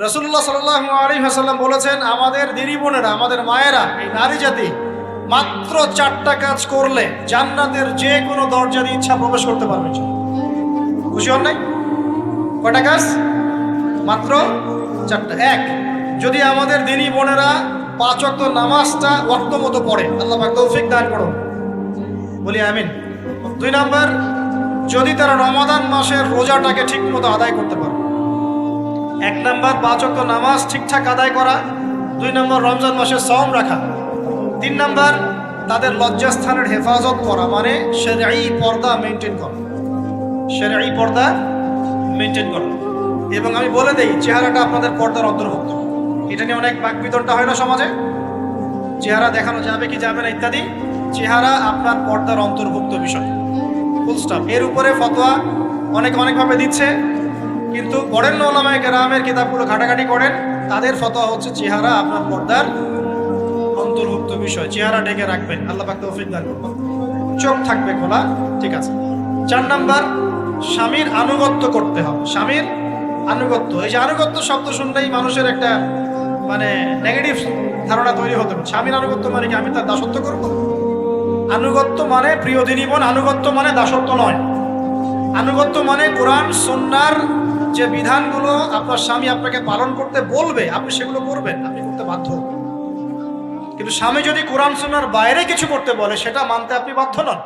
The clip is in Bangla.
রাসূলুল্লাহ সাল্লাল্লাহু আলাইহি ওয়াসাল্লাম বলেছেন, আমাদের দিনী বোনেরা, আমাদের মায়েরা, এই নারী জাতি মাত্র 4টা কাজ করলে জান্নাতের যে কোনো দরজা দিয়ে ইচ্ছা প্রবেশ করতে পারবে। খুশি হন নাই? কয়টা কাজ? মাত্র 4টা। এক, যদি আমাদের দিনী বোনেরা 5 ওয়াক্ত নামাজটা ওয়াক্ত মতো পড়ে, আল্লাহ পাক তৌফিক দান করুন, বলি আমিন। 2 নাম্বার, যদি তারা রমাদান মাসের রোজাটাকে ঠিক মতো আদায় করতে পারে। 1 নাম্বার 5 ওয়াক্ত নামাজ ঠিকঠাক আদায় করা, 2 নাম্বার রমজান মাসে সওম রাখা, 3 নাম্বার তাদের লজ্জাস্থানের হেফাজত করা, মানে শরঈ পর্দা মেনটেন করা, শরঈ পর্দা মেনটেন করা। এবং আমি বলে দেই, চেহারাটা আপনাদের পর্দার অন্তর্ভুক্ত। এটা নিয়ে অনেক বাকবিতণ্ডা হয় না সমাজে, চেহারা দেখানো যাবে কি যাবে না ইত্যাদি। চেহারা আপনার পর্দার অন্তর্ভুক্ত বিষয়, ফুল স্টপ। এর উপরে ফতোয়া অনেকভাবে দিচ্ছে, কিন্তু বরেণ্য উলামায়ে কেরামের কিতাবগুলো ঘাটাঘাটি করেন, তাদের ফতোয়া হচ্ছে চেহারা আপনার পর্দার অন্তর্ভুক্ত বিষয়, চেহারা ঢেকে রাখবেন, আল্লাহ পাক তৌফিক দান করবেন। চোখ থাকবে খোলা, ঠিক আছে। 4 নাম্বার, স্বামীর আনুগত্য করতে হবে। স্বামীর আনুগত্য, এই যে আনুগত্য শব্দ শুনলেই মানুষের একটা মানে নেগেটিভ ধারণা তৈরি হতে পারে। স্বামীর আনুগত্য মানে কি আমি তার দাসত্ব করব? আনুগত্য মানে, প্রিয় দিনী বোন, আনুগত্য মানে দাসত্ব নয়। আনুগত্য মানে কোরআন সুন্নাহর যে বিধানগুলো আপনার স্বামী আপনাকে পালন করতে বলবে, আপনি সেগুলো করবেন, আপনি করতে বাধ্য। কিন্তু স্বামী যদি কোরআন সুন্নাহর বাইরে কিছু করতে বলে, সেটা মানতে আপনি বাধ্য নন।